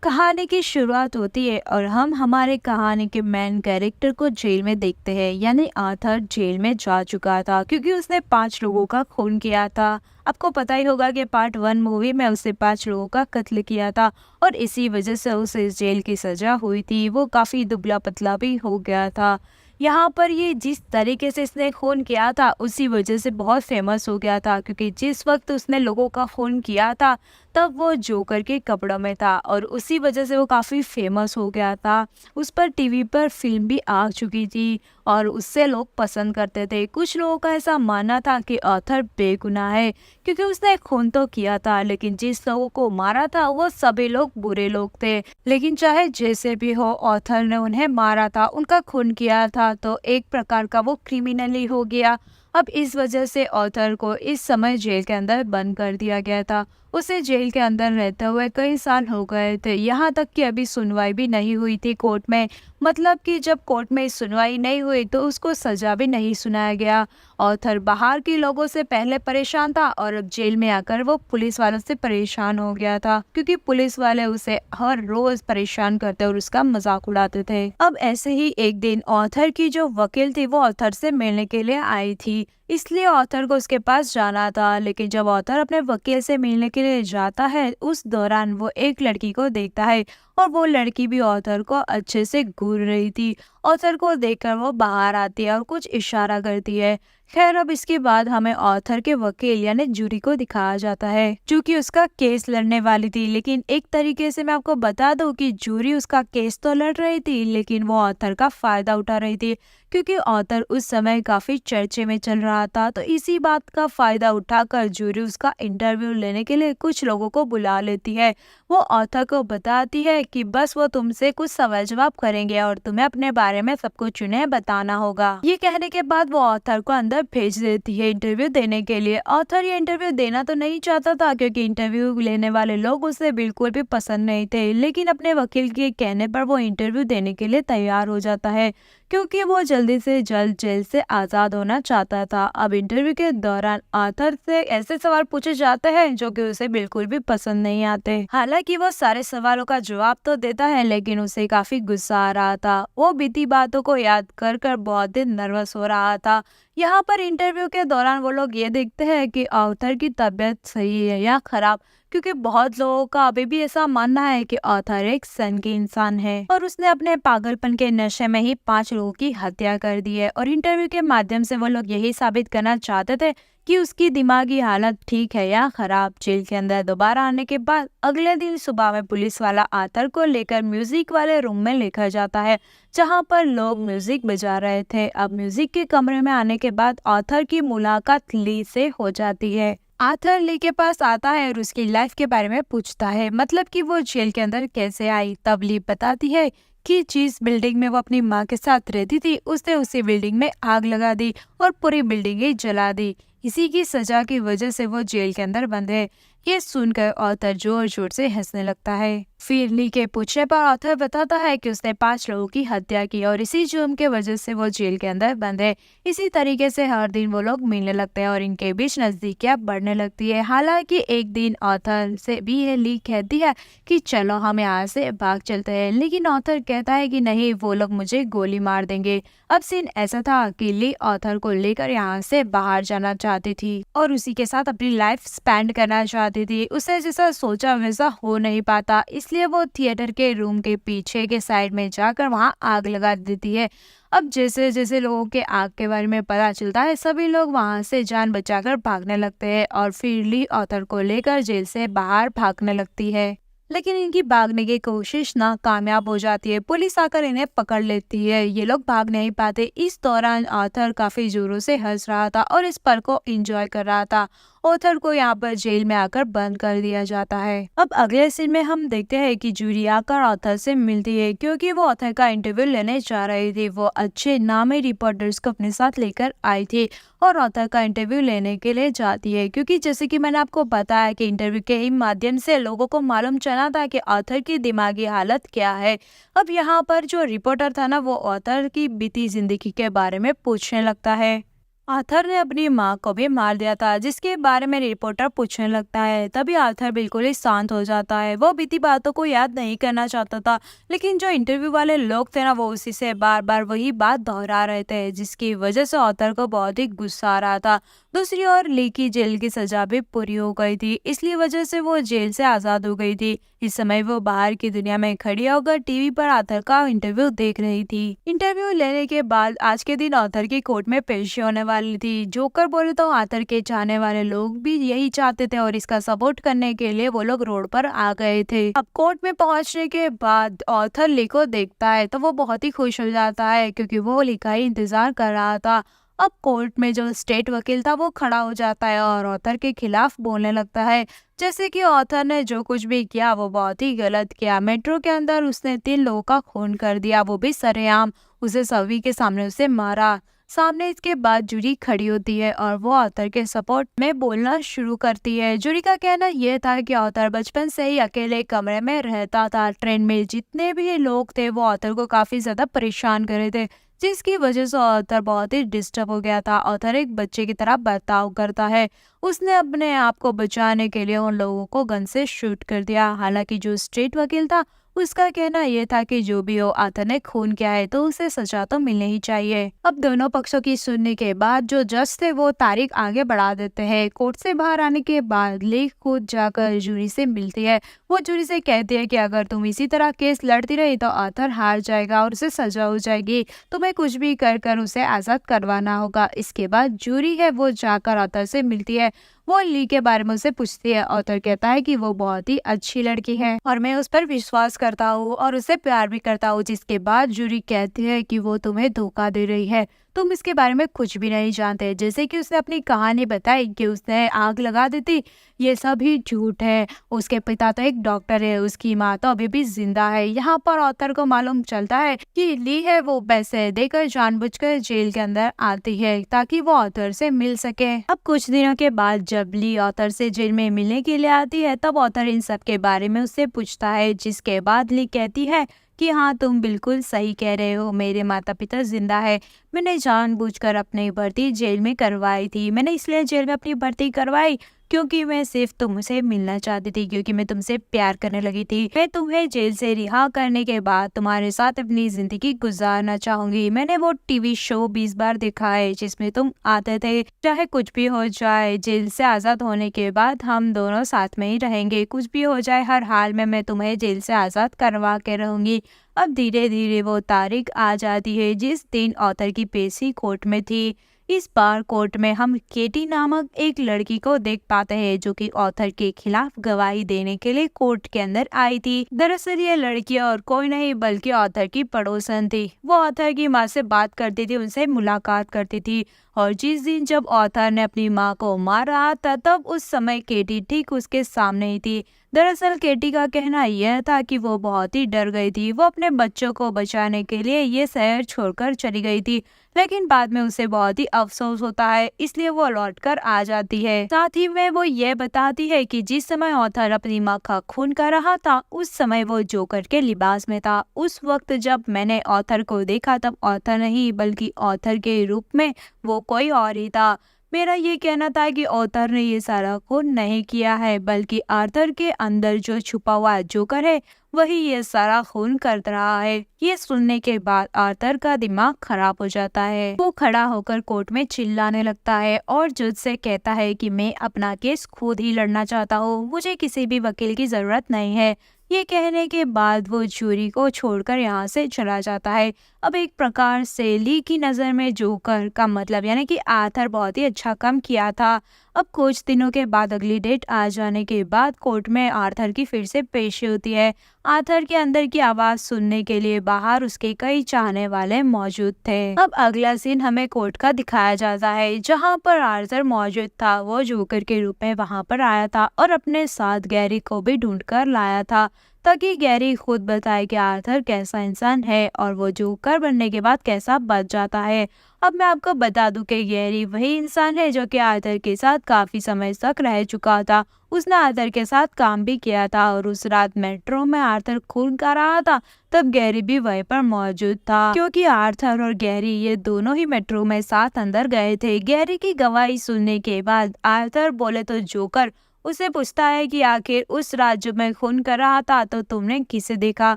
कहानी की शुरुआत होती है और हम हमारे कहानी के मेन कैरेक्टर को जेल में देखते हैं। यानी आर्थर जेल में जा चुका था क्योंकि उसने 5 लोगों का खून किया था। आपको पता ही होगा कि पार्ट 1 मूवी में उसने 5 लोगों का कत्ल किया था और इसी वजह से उसे जेल की सजा हुई थी। वो काफी दुबला पतला भी हो गया था। यहाँ पर ये जिस तरीके से इसने खून किया था उसी वजह से बहुत फेमस हो गया था, क्योंकि जिस वक्त उसने लोगों का खून किया था तब वो जोकर के कपड़ों में था और उसी वजह से वो काफ़ी फेमस हो गया था। उस पर टीवी पर फिल्म भी आ चुकी थी और उससे लोग पसंद करते थे। कुछ लोगों का ऐसा मानना था कि आर्थर बेगुनाह है क्योंकि उसने खून तो किया था, लेकिन जिस लोगों को मारा था वो सभी लोग बुरे लोग थे। लेकिन चाहे जैसे भी हो, आर्थर ने उन्हें मारा था, उनका खून किया था, तो एक प्रकार का वो क्रिमिनल ही हो गया। अब इस वजह से आर्थर को इस समय जेल के अंदर बंद कर दिया गया था। उसे जेल के अंदर रहते हुए कई साल हो गए थे, यहाँ तक कि अभी सुनवाई भी नहीं हुई थी कोर्ट में। मतलब कि जब कोर्ट में सुनवाई नहीं हुई तो उसको सजा भी नहीं सुनाया गया। आर्थर बाहर के लोगों से पहले परेशान था और अब जेल में आकर वो पुलिस वालों से परेशान हो गया था, क्योंकि पुलिस वाले उसे हर रोज परेशान करते और उसका मजाक उड़ाते थे। अब ऐसे ही एक दिन आर्थर की जो वकील थी वो आर्थर से मिलने के लिए आई थी, इसलिए आर्थर को उसके पास जाना था। लेकिन जब आर्थर अपने वकील से मिलने के लिए जाता है उस दौरान वो एक लड़की को देखता है और वो लड़की भी आर्थर को अच्छे से घूर रही थी। आर्थर को देखकर वो बाहर आती है और कुछ इशारा करती है। खैर, अब इसके बाद हमें आर्थर के वकील यानी जूरी को दिखाया जाता है जो कि उसका केस लड़ने वाली थी। लेकिन एक तरीके से मैं आपको बता दूं कि जूरी उसका केस तो लड़ रही थी लेकिन वो आर्थर का फायदा उठा रही थी, क्योंकि आर्थर उस समय काफी चर्चे में चल रहा था। तो इसी बात का फायदा उठाकर जूरी उसका इंटरव्यू लेने के लिए कुछ लोगों को बुला लेती है। वो आर्थर को बताती है कि बस वो तुमसे कुछ सवाल जवाब करेंगे और तुम्हें अपने बारे में सब कुछ उन्हें बताना होगा। ये कहने के बाद वो आर्थर को अंदर भेज देती है इंटरव्यू देने के लिए। आर्थर ये इंटरव्यू देना तो नहीं चाहता था क्योंकि इंटरव्यू लेने वाले लोग उसे बिल्कुल भी पसंद नहीं थे, लेकिन अपने वकील के कहने पर वो इंटरव्यू देने के लिए तैयार हो जाता है क्योंकि वो जल्दी से जल्द जेल से आजाद होना चाहता था। अब इंटरव्यू के दौरान आर्थर से ऐसे सवाल पूछे जाते हैं जो कि उसे बिल्कुल भी पसंद नहीं आते। हालांकि वो सारे सवालों का जवाब तो देता है लेकिन उसे काफी गुस्सा आ रहा था। वो बीती बातों को याद कर कर बहुत ही नर्वस हो रहा था। यहाँ पर इंटरव्यू के दौरान वो लोग ये देखते हैं कि आर्थर की तबीयत सही है या खराब, क्योंकि बहुत लोगों का अभी भी ऐसा मानना है कि आर्थर एक संगी इंसान है और उसने अपने पागलपन के नशे में ही 5 लोगों की हत्या कर दी है। और इंटरव्यू के माध्यम से वो लोग यही साबित करना चाहते थे कि उसकी दिमागी हालत ठीक है या खराब। जेल के अंदर दोबारा आने के बाद अगले दिन सुबह में पुलिस वाला आर्थर को लेकर म्यूजिक वाले रूम में लेकर जाता है जहां पर लोग म्यूजिक बजा रहे थे। अब म्यूजिक के कमरे में आने के बाद आर्थर की मुलाकात ली से हो जाती है। आर्थर ली के पास आता है और उसकी लाइफ के बारे में पूछता है, मतलब कि वो जेल के अंदर कैसे आई। तब ली बताती है कि जिस बिल्डिंग में वो अपनी माँ के साथ रहती थी उसने उसी बिल्डिंग में आग लगा दी और पूरी बिल्डिंग ही जला दी। इसी की सजा की वजह से वो जेल के अंदर बंद है। ये सुनकर आर्थर जोर जोर से हंसने लगता है। फिर ली के पूछने पर आर्थर बताता है कि उसने 5 लोगों की हत्या की और इसी जुर्म के वजह से वो जेल के अंदर बंद है। इसी तरीके से हर दिन वो लोग मिलने लगते हैं और इनके बीच नजदीकियां बढ़ने लगती है। हालांकि एक दिन आर्थर से भी ये ली कहती है कि चलो हम यहाँ से भाग चलते हैं, लेकिन आर्थर कहता है कि नहीं, वो लोग मुझे गोली मार देंगे। अब सीन ऐसा था कि ली आर्थर को लेकर यहाँ से बाहर जाना चाहती थी और उसी के साथ अपनी लाइफ स्पेंड करना चाहती थी। उसे जैसा सोचा वैसा हो नहीं पाता, इसलिए वो थिएटर के रूम के पीछे के साइड में जाकर वहां आग लगा देती है। अब जैसे जैसे लोगों के आग के बारे में पता चलता है सभी लोग वहां से जान बचाकर भागने लगते हैं और फिर ली आर्थर को लेकर जेल से बाहर भागने लगती है। लेकिन इनकी भागने की कोशिश नाकामयाब हो जाती है। पुलिस आकर इन्हें पकड़ लेती है। ये लोग भाग नहीं पाते। इस दौरान आर्थर काफी जोरों से हंस रहा था और इस पल को एंजॉय कर रहा था। आर्थर को यहाँ पर जेल में आकर बंद कर दिया जाता है। अब अगले सीन में हम देखते हैं कि जूरी आकर आर्थर से मिलती है क्योंकि वो आर्थर का इंटरव्यू लेने जा रही थी। वो अच्छे नामी रिपोर्टर्स को अपने साथ लेकर आई थी और आर्थर का इंटरव्यू लेने के लिए जाती है, क्योंकि जैसे कि मैंने आपको बताया कि इंटरव्यू के ही माध्यम से लोगों को मालूम चला था कि आर्थर की दिमागी हालत क्या है। अब यहाँ पर जो रिपोर्टर था ना, वो आर्थर की बीती जिंदगी के बारे में पूछने लगता है। आर्थर ने अपनी माँ को भी मार दिया था, जिसके बारे में रिपोर्टर पूछने लगता है। तभी आर्थर बिल्कुल ही शांत हो जाता है। वो बीती बातों को याद नहीं करना चाहता था, लेकिन जो इंटरव्यू वाले लोग थे ना, वो उसी से बार बार वही बात दोहरा रहे थे, जिसकी वजह से आर्थर को बहुत ही गुस्सा आ रहा था। दूसरी ओर ली की जेल की सजा भी पूरी हो गई थी, इसलिए वजह से वो जेल से आजाद हो गई थी। इस समय वो बाहर की दुनिया में खड़ी होकर टीवी पर आर्थर का इंटरव्यू देख रही थी। इंटरव्यू लेने के बाद आज के दिन आर्थर की कोर्ट में पेशी होने वाली थी। जोकर बोले तो आर्थर के चाहने वाले लोग भी यही चाहते थे और इसका सपोर्ट करने के लिए वो लोग रोड पर आ गए थे। अब कोर्ट में पहुंचने के बाद आर्थर ली को देखता है तो वो बहुत ही खुश हो जाता है, क्योंकि वो ली का ही इंतजार कर रहा था। अब कोर्ट में जो स्टेट वकील था वो खड़ा हो जाता है और ऑथर के खिलाफ बोलने लगता है, जैसे कि ऑथर ने जो कुछ भी किया वो बहुत ही गलत किया। मेट्रो के अंदर उसने 3 लोगों का खून कर दिया, वो भी सरेआम। उसे सभी के सामने उसे मारा। सामने इसके बाद जूरी खड़ी होती है और वो ऑथर के सपोर्ट में बोलना शुरू करती है। जूरी का कहना यह था कि ऑथर बचपन से ही अकेले कमरे में रहता था। ट्रेन में जितने भी लोग थे वो ऑथर को काफी ज्यादा परेशान कर रहे थे, जिसकी वजह से ऑथर बहुत ही डिस्टर्ब हो गया था। ऑथर एक बच्चे की तरह बर्ताव करता है। उसने अपने आप को बचाने के लिए उन लोगों को गन से शूट कर दिया। हालांकि जो स्टेट वकील था उसका कहना यह था कि जो भी हो, आर्थर ने खून किया है तो उसे सजा तो मिलनी ही चाहिए। अब दोनों पक्षों की सुनने के बाद जो जज थे वो तारीख आगे बढ़ा देते हैं। कोर्ट से बाहर आने के बाद ली खुद जाकर जूरी से मिलती है। वो जूरी से कहती है कि अगर तुम इसी तरह केस लड़ती रही तो आर्थर हार जाएगा और उसे सजा हो जाएगी। तुम्हें कुछ भी कर कर उसे आजाद करवाना होगा। इसके बाद जूरी है वो जाकर आर्थर से मिलती है। वो ली के बारे में उसे पूछती है। ऑथर कहता है कि वो बहुत ही अच्छी लड़की है और मैं उस पर विश्वास करता हूँ और उसे प्यार भी करता हूँ। जिसके बाद जूरी कहती है कि वो तुम्हें धोखा दे रही है, तुम इसके बारे में कुछ भी नहीं जानते। जैसे कि उसने अपनी कहानी बताई कि उसने आग लगा दी थी, ये सब ही झूठ है। उसके पिता तो एक डॉक्टर है, उसकी माँ तो अभी भी जिंदा है। यहाँ पर ऑथर को मालूम चलता है कि ली है वो पैसे देकर जानबूझकर जेल के अंदर आती है ताकि वो ऑथर से मिल सके। अब कुछ दिनों के बाद जब ली ऑथर से जेल में मिलने के लिए आती है तब ऑथर इन सब के बारे में उससे पूछता है, जिसके बाद ली कहती है कि हाँ, तुम बिल्कुल सही कह रहे हो, मेरे माता पिता जिंदा है। मैंने जानबूझकर अपनी भर्ती जेल में करवाई थी। मैंने इसलिए जेल में अपनी भर्ती करवाई क्योंकि मैं सिर्फ तुमसे मिलना चाहती थी, क्योंकि मैं तुमसे प्यार करने लगी थी। मैं तुम्हें जेल से रिहा करने के बाद तुम्हारे साथ अपनी जिंदगी गुजारना चाहूंगी। मैंने वो टीवी शो 20 बार देखा है जिसमें तुम आते थे। चाहे कुछ भी हो जाए, जेल से आजाद होने के बाद हम दोनों साथ में ही रहेंगे। कुछ भी हो जाए, हर हाल में मैं तुम्हें जेल से आजाद करवा के रहूंगी। अब धीरे धीरे वो तारीख आ जाती है जिस दिन ऑथर की पेशी कोर्ट में थी। इस बार कोर्ट में हम केटी नामक एक लड़की को देख पाते हैं, जो कि ऑथर के खिलाफ गवाही देने के लिए कोर्ट के अंदर आई थी। दरअसल ये लड़की और कोई नहीं बल्कि ऑथर की पड़ोसन थी। वो ऑथर की माँ से बात करती थी, उनसे मुलाकात करती थी। और जिस दिन जब ऑथर ने अपनी माँ को मार रहा था तब उस समय केटी ठीक उसके सामने ही थी। दरअसल केटी का कहना यह था कि वो बहुत ही डर गई थी। वो अपने बच्चों को बचाने के लिए ये शहर छोड़कर चली गई थी, लेकिन बाद में उसे बहुत ही अफसोस होता है, इसलिए वो लौटकर आ जाती है। साथ ही में वो ये बताती है कि जिस समय ऑथर अपनी माँ का खून कर रहा था उस समय वो जोकर के लिबास में था। उस वक्त जब मैंने ऑथर को देखा तब ऑथर नहीं बल्कि ऑथर के रूप में वो कोई और ही था। मेरा ये कहना था कि ऑथर ने ये सारा खून नहीं किया है, बल्कि आर्थर के अंदर जो छुपा हुआ जोकर है वही ये सारा खून कर रहा है। ये सुनने के बाद आर्थर का दिमाग खराब हो जाता है। वो खड़ा होकर कोर्ट में चिल्लाने लगता है और जज से कहता है कि मैं अपना केस खुद ही लड़ना चाहता हूँ, मुझे किसी भी वकील की जरूरत नहीं है। ये कहने के बाद वो जूरी को छोड़कर यहाँ से चला जाता है। अब एक प्रकार से ली की नज़र में जोकर का मतलब यानी कि आर्थर बहुत ही अच्छा काम किया था। अब कुछ दिनों के बाद अगली डेट आ जाने के बाद कोर्ट में आर्थर की फिर से पेशी होती है। आर्थर के अंदर की आवाज सुनने के लिए बाहर उसके कई चाहने वाले मौजूद थे। अब अगला सीन हमें कोर्ट का दिखाया जाता है, जहाँ पर आर्थर मौजूद था। वो जोकर के रूप में वहाँ पर आया था और अपने साथ गैरी को भी ढूंढ कर लाया था ताकि गैरी खुद बताए कि आर्थर कैसा इंसान है और वो जोकर बनने के बाद कैसा बच जाता है। अब मैं आपको बता दूं कि गैरी वही इंसान है जो कि आर्थर के साथ काफी समय तक रह चुका था। उसने आर्थर के साथ काम भी किया था और उस रात मेट्रो में आर्थर खून कर रहा था तब गैरी भी वहीं पर मौजूद था, क्योंकि आर्थर और गैरी ये दोनों ही मेट्रो में साथ अंदर गए थे। गैरी की गवाही सुनने के बाद आर्थर बोले तो जोकर उसे पूछता है कि आखिर उस रात जब मैं खून कर रहा था तो तुमने किसे देखा।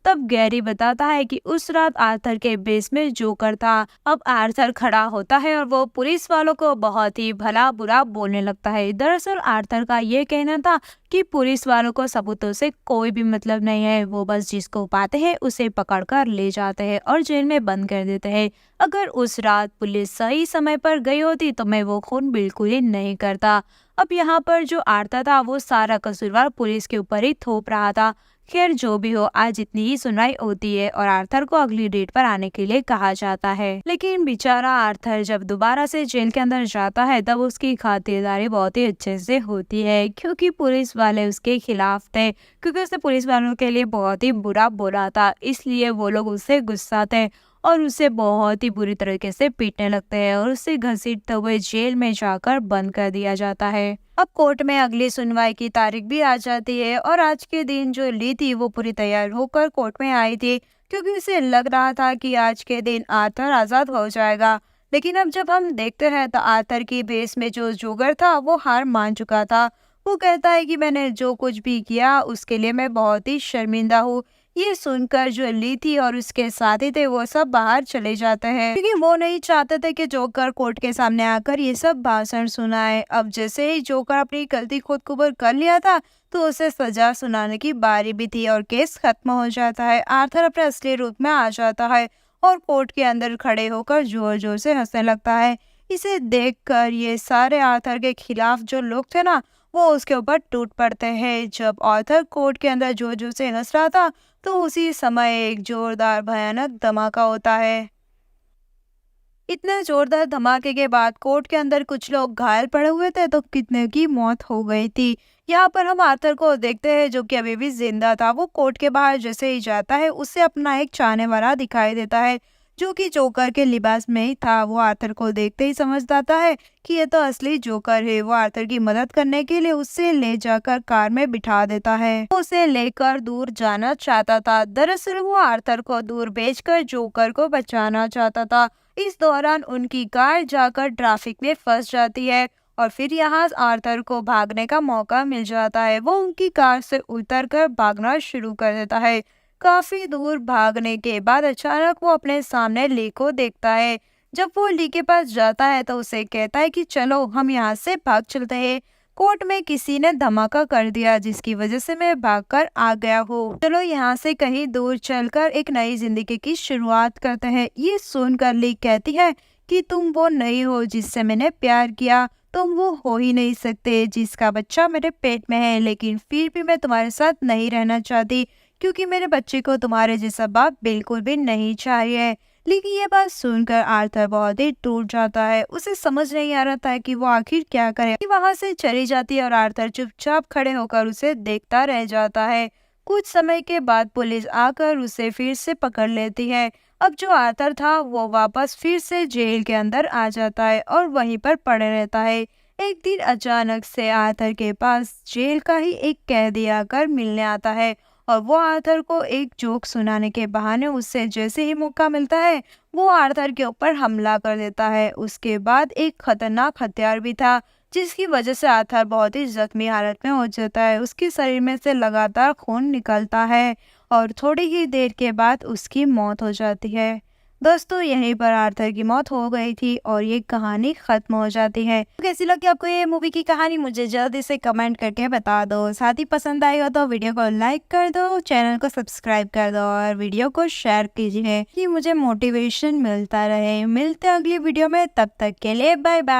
तब गैरी बताता है कि उस रात आर्थर के बेस में जोकर था। अब आर्थर खड़ा होता है और वो पुलिस वालों को बहुत ही भला बुरा बोलने लगता है। दरअसल आर्थर का ये कहना था कि पुलिस वालों को सबूतों से कोई भी मतलब नहीं है, वो बस जिसको पाते हैं उसे पकड़कर ले जाते हैं और जेल में बंद कर देते हैं। अगर उस रात पुलिस सही समय पर गई होती तो मैं वो खून बिल्कुल ही नहीं करता। अब यहाँ पर जो आर्थर था वो सारा कसूरवार पुलिस के ऊपर ही थोप रहा था। खैर जो भी हो, आज इतनी ही सुनवाई होती है और आर्थर को अगली डेट पर आने के लिए कहा जाता है। लेकिन बेचारा आर्थर जब दोबारा से जेल के अंदर जाता है तब उसकी खातिरदारी बहुत ही अच्छे से होती है, क्योंकि पुलिस वाले उसके खिलाफ थे, क्योंकि उसने पुलिस वालों के लिए बहुत ही बुरा बोला था, इसलिए वो लोग उससे गुस्सा थे और उसे बहुत ही बुरी तरीके से पीटने लगते हैं और उसे घसीटते हुए जेल में जाकर बंद कर दिया जाता है। अब कोर्ट में अगली सुनवाई की तारीख भी आ जाती है और आज के दिन जो ली थी वो पूरी तैयार होकर कोर्ट में आई थी, क्योंकि उसे लग रहा था कि आज के दिन आर्थर आजाद हो जाएगा। लेकिन अब जब हम देखते हैं तो आर्थर की बेस में जो जोकर था वो हार मान चुका था। वो कहता है कि मैंने जो कुछ भी किया उसके लिए मैं बहुत ही शर्मिंदा हूँ। ये सुनकर जो ली थी और उसके साथी थे वो सब बाहर चले जाते हैं, क्योंकि वो नहीं चाहते थे कि जोकर कोर्ट के सामने आकर ये सब भाषण सुनाए। अब जैसे ही जोकर अपनी गलती खुद कबूल कर लिया था तो उसे सजा सुनाने की बारी भी थी और केस खत्म हो जाता है। आर्थर अपने असली रूप में आ जाता है और कोर्ट के अंदर खड़े होकर जोर जोर से हंसने लगता है। इसे देखकर ये सारे आर्थर के खिलाफ जो लोग थे ना वो उसके ऊपर टूट पड़ते हैं। जब आर्थर कोर्ट के अंदर जोर जोर से हंस रहा था तो उसी समय एक जोरदार भयानक धमाका होता है। इतने जोरदार धमाके के बाद कोर्ट के अंदर कुछ लोग घायल पड़े हुए थे तो कितने की मौत हो गई थी। यहाँ पर हम आर्थर को देखते हैं जो कि अभी भी जिंदा था। वो कोर्ट के बाहर जैसे ही जाता है उससे अपना एक चाहने वाला दिखाई देता है जो कि जोकर के लिबास में ही था। वो आर्थर को देखते ही समझ जाता है कि ये तो असली जोकर है। वो आर्थर की मदद करने के लिए उससे ले जाकर कार में बिठा देता है। वो उसे लेकर दूर जाना चाहता था। दरअसल वो आर्थर को दूर भेजकर जोकर को बचाना चाहता था। इस दौरान उनकी कार जाकर ट्रैफिक में फंस जाती है और फिर यहाँ आर्थर को भागने का मौका मिल जाता है। वो उनकी कार से उतरकर भागना शुरू कर देता है। काफी दूर भागने के बाद अचानक वो अपने सामने ली को देखता है। जब वो ली के पास जाता है तो उसे कहता है कि चलो हम यहाँ से भाग चलते हैं। कोर्ट में किसी ने धमाका कर दिया जिसकी वजह से मैं भागकर आ गया हूँ। चलो यहाँ से कहीं दूर चलकर एक नई जिंदगी की शुरुआत करते हैं। ये सुनकर ली कहती है कि तुम वो नहीं हो जिससे मैंने प्यार किया, तुम वो हो ही नहीं सकते जिसका बच्चा मेरे पेट में है, लेकिन फिर भी मैं तुम्हारे साथ नहीं रहना चाहती क्योंकि मेरे बच्चे को तुम्हारे जैसा बाप बिल्कुल भी नहीं चाहिए। लेकिन ये बात सुनकर आर्थर बहुत ही टूट जाता है। उसे समझ नहीं आ रहा था कि वो आखिर क्या करे। वहां से चली जाती है और आर्थर चुपचाप खड़े होकर उसे देखता रह जाता है। कुछ समय के बाद पुलिस आकर उसे फिर से पकड़ लेती है। अब जो आर्थर था वो वापस फिर से जेल के अंदर आ जाता है और वहीं पर पड़े रहता है। एक दिन अचानक से आर्थर के पास जेल का ही एक कैदी आकर मिलने आता है और वो आर्थर को एक जोक सुनाने के बहाने उससे जैसे ही मौका मिलता है वो आर्थर के ऊपर हमला कर देता है। उसके बाद एक खतरनाक हथियार भी था जिसकी वजह से आर्थर बहुत ही जख्मी हालत में हो जाता है। उसके शरीर में से लगातार खून निकलता है और थोड़ी ही देर के बाद उसकी मौत हो जाती है। दोस्तों यहीं पर आर्थर की मौत हो गई थी और ये कहानी खत्म हो जाती है। तो कैसी लगी आपको ये मूवी की कहानी मुझे जल्दी से कमेंट करके बता दो। साथ ही पसंद आई हो तो वीडियो को लाइक कर दो, चैनल को सब्सक्राइब कर दो और वीडियो को शेयर कीजिए कि मुझे मोटिवेशन मिलता रहे। मिलते हैं अगली वीडियो में, तब तक के लिए बाय बाय।